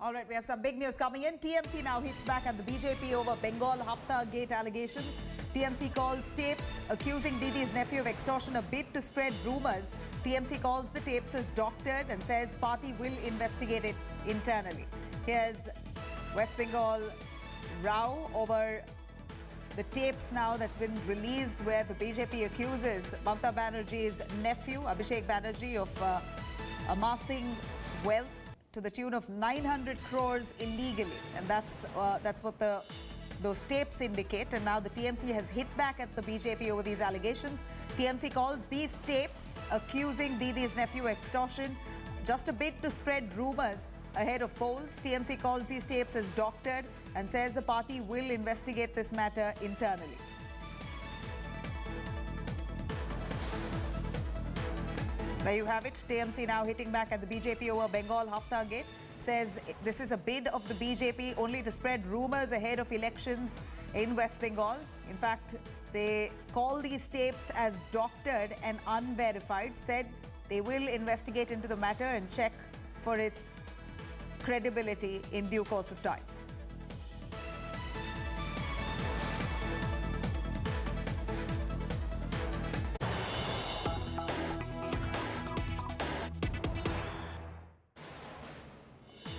All right, we have some big news coming in. TMC now hits back at the BJP over Bengal Hafta Gate allegations. TMC calls tapes accusing Didi's nephew of extortion a bid to spread rumours. TMC calls the tapes as doctored and says party will investigate it internally. Here's West Bengal row over the tapes now that's been released where the BJP accuses Mamata Banerjee's nephew, Abhishek Banerjee, of amassing wealth to the tune of 900 crores illegally. And that's what those tapes indicate. And now the TMC has hit back at the BJP over these allegations. TMC calls these tapes accusing Didi's nephew extortion just a bit to spread rumours ahead of polls. TMC calls these tapes as doctored and says the party will investigate this matter internally. There you have it. TMC now hitting back at the BJP over Bengal Hafta Gate. Says this is a bid of the BJP only to spread rumours ahead of elections in West Bengal. In fact, they call these tapes as doctored and unverified, said they will investigate into the matter and check for its credibility in due course of time.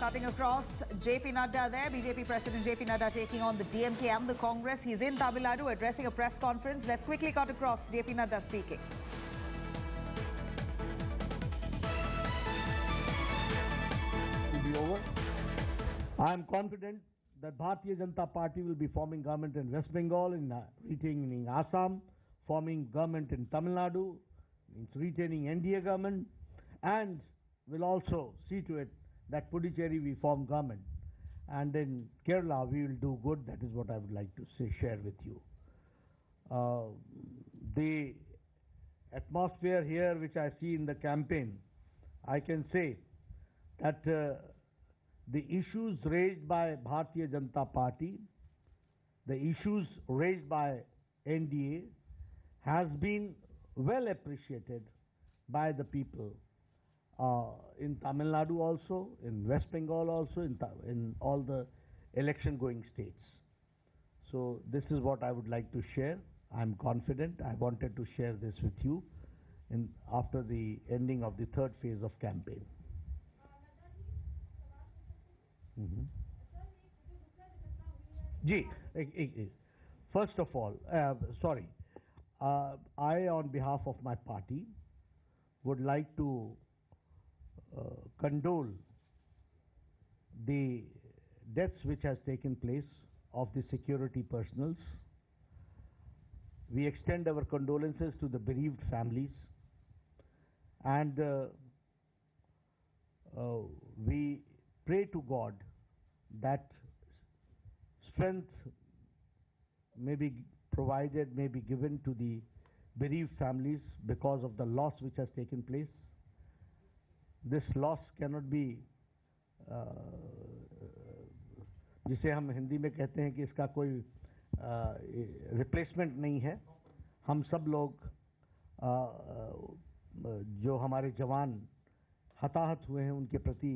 Cutting across, JP Nadda there, BJP President JP Nadda taking on the DMK and the Congress. He's in Tamil Nadu addressing a press conference. Let's quickly cut across. JP Nadda speaking. Will be over. I am confident that Bharatiya Janata Party will be forming government in West Bengal, retaining Assam, forming government in Tamil Nadu, retaining NDA government, and will also see to it that Puducherry we form government, and in Kerala we will do good. That is what I would like to share with you. The atmosphere here which I see in the campaign, I can say that the issues raised by Bharatiya Janata Party, the issues raised by NDA has been well appreciated by the people. In Tamil Nadu also, in West Bengal also, in all the election-going states. So this is what I would like to share. I'm confident. I wanted to share this with you after the ending of the third phase of campaign. First of all, I on behalf of my party would like to condole the deaths which has taken place of the security personnel. We extend our condolences to the bereaved families, and we pray to God that strength may be provided, may be given to the bereaved families because of the loss which has taken place. This loss cannot be, जिसे हम हिंदी में कहते हैं कि इसका कोई replacement नहीं है. हम सब लोग जो हमारे जवान हताहत हुए हैं उनके प्रति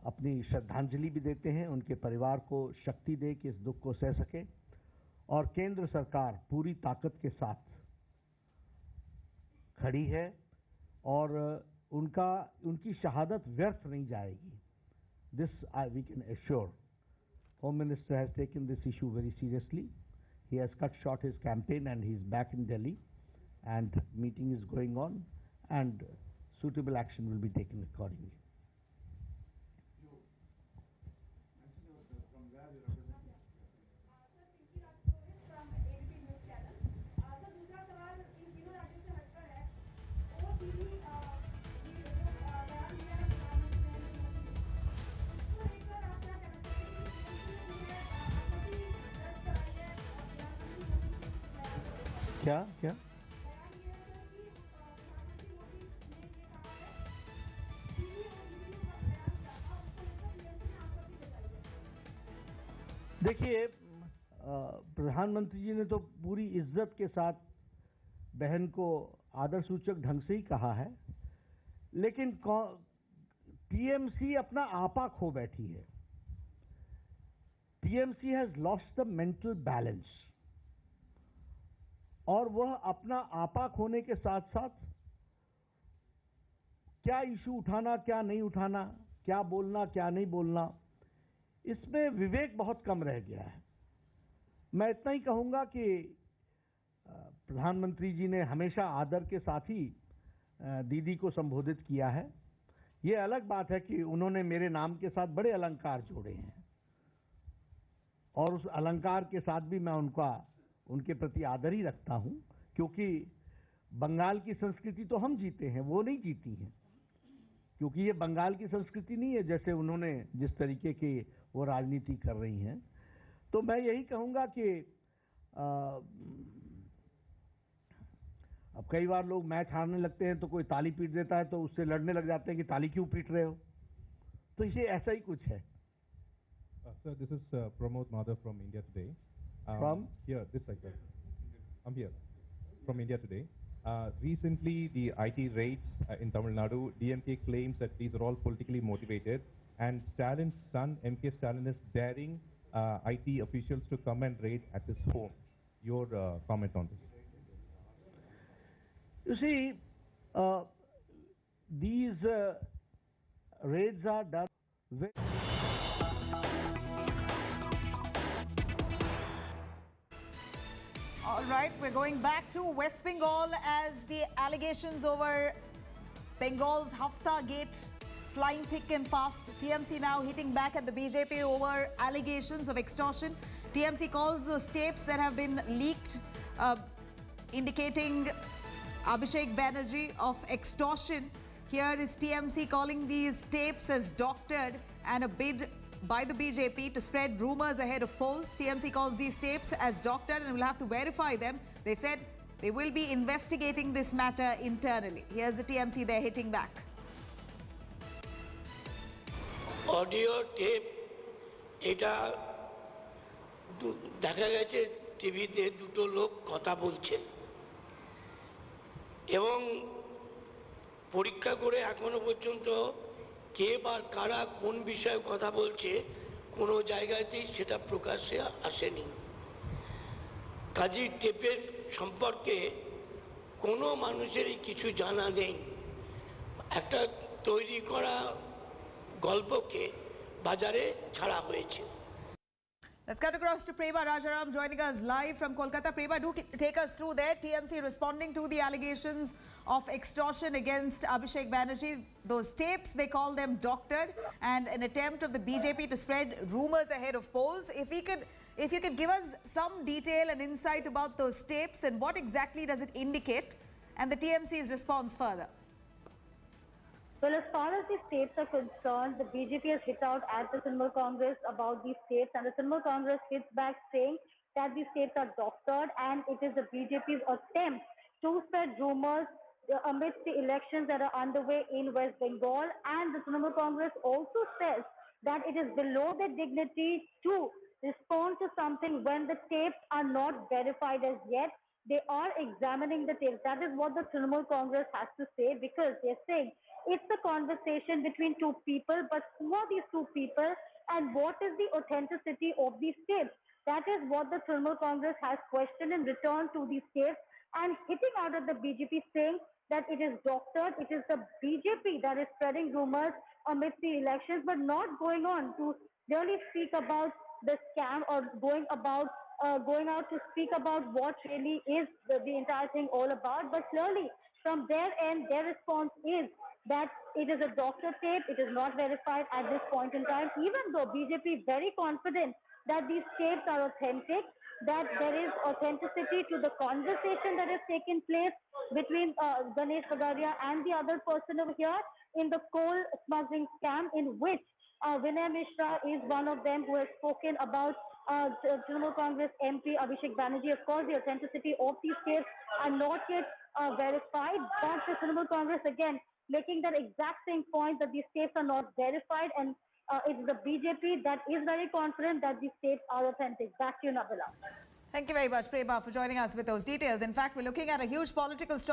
अपनी श्रद्धांजलि भी देते हैं, उनके परिवार को शक्ति दे कि इस दुख को सह सके, और केंद्र सरकार पूरी ताकत के साथ खड़ी है और उनकी शहादत व्यर्थ नहीं जाएगी. This we can assure. Home Minister has taken this issue very seriously. He has cut short his campaign and he is back in Delhi, and meeting is going on, and suitable action will be taken accordingly. क्या देखिए, प्रधानमंत्री जी ने तो पूरी इज्जत के साथ बहन को आदर सूचक ढंग से ही कहा है, लेकिन टीएमसी अपना आपा खो बैठी है. TMC has lost the mental balance. और वह अपना आपा खोने के साथ साथ क्या इशू उठाना, क्या नहीं उठाना, क्या बोलना, क्या नहीं बोलना, इसमें विवेक बहुत कम रह गया है. मैं इतना ही कहूंगा कि प्रधानमंत्री जी ने हमेशा आदर के साथ ही दीदी को संबोधित किया है. ये अलग बात है कि उन्होंने मेरे नाम के साथ बड़े अलंकार जोड़े हैं और उस अलंकार के साथ भी मैं उनके प्रति आदर ही रखता हूं, क्योंकि बंगाल की संस्कृति तो हम जीते हैं, वो नहीं जीती हैं. क्योंकि ये बंगाल की संस्कृति नहीं है जैसे उन्होंने जिस तरीके की वो राजनीति कर रही हैं. तो मैं यही कहूंगा कि अब कई बार लोग मैच हारने लगते हैं तो कोई ताली पीट देता है तो उससे लड़ने लग जाते हैं कि ताली क्यों पीट रहे हो. तो ये ऐसा ही कुछ है. Sir, this is Pramod Madhav from India Today. From? Here, this side. I'm here. From India Today. Recently, the IT raids in Tamil Nadu, DMK claims that these are all politically motivated, and Stalin's son, MK Stalin, is daring IT officials to come and raid at his home. Your comment on this? You see, these raids are done with All right, we're going back to West Bengal as the allegations over Bengal's Hafta Gate flying thick and fast. TMC now hitting back at the BJP over allegations of extortion. TMC calls those tapes that have been leaked indicating Abhishek Banerjee of extortion. Here is TMC calling these tapes as doctored and a bid by the BJP to spread rumours ahead of polls. TMC calls these tapes as doctored and will have to verify them. They said they will be investigating this matter internally. Here's the TMC they're hitting back. Audio tape, এটা দেখা গেছে টিভিতে দুটো লোক কথা বলছে এবং পরীক্ষা করে এখনো পর্যন্ত কে বা কারা কোন বিষয়ে কথা বলছে কোনো জায়গাতেই সেটা প্রকাশ্যে আসেনি। কাজী টেপের সম্পর্কে কোনো মানুষেরই কিছু জানা নেই। একটা তৈরি করা গল্পকে বাজারে ছাড়া হয়েছে। Let's cut across to Prema Rajaram joining us live from Kolkata. Prema, do take us through there. TMC responding to the allegations of extortion against Abhishek Banerjee. Those tapes, they call them doctored, and an attempt of the BJP to spread rumours ahead of polls. If you could give us some detail and insight about those tapes and what exactly does it indicate, and the TMC's response further. Well, as far as these tapes are concerned, the BJP has hit out at the Trinamool Congress about these tapes, and the Trinamool Congress hits back saying that these tapes are doctored and it is the BJP's attempt to spread rumours amidst the elections that are underway in West Bengal. And the Trinamool Congress also says that it is below their dignity to respond to something when the tapes are not verified as yet. They are examining the tapes. That is what the Trinamool Congress has to say, because they're saying it's a conversation between two people, but who are these two people and what is the authenticity of these tapes? That is what the Trinamool Congress has questioned in return to these tapes, and hitting out at the BJP saying that it is doctored, it is the BJP that is spreading rumors amidst the elections, but not going on to really speak about the scam or going out to speak about what really is the entire thing all about. But clearly, from their end, their response is that it is a doctor tape, it is not verified at this point in time, even though BJP is very confident that these tapes are authentic, that there is authenticity to the conversation that has taken place between Ganesh Bagaria and the other person over here in the coal smuggling scam, in which Vinay Mishra is one of them who has spoken about Trinamool Congress MP Abhishek Banerjee. Of course, the authenticity of these tapes are not yet verified, but the Trinamool Congress again making that exact same point that these tapes are not verified, and it's the BJP that is very confident that these tapes are authentic. Back to you, Nabila. Thank you very much, Prema, for joining us with those details. In fact, we're looking at a huge political story.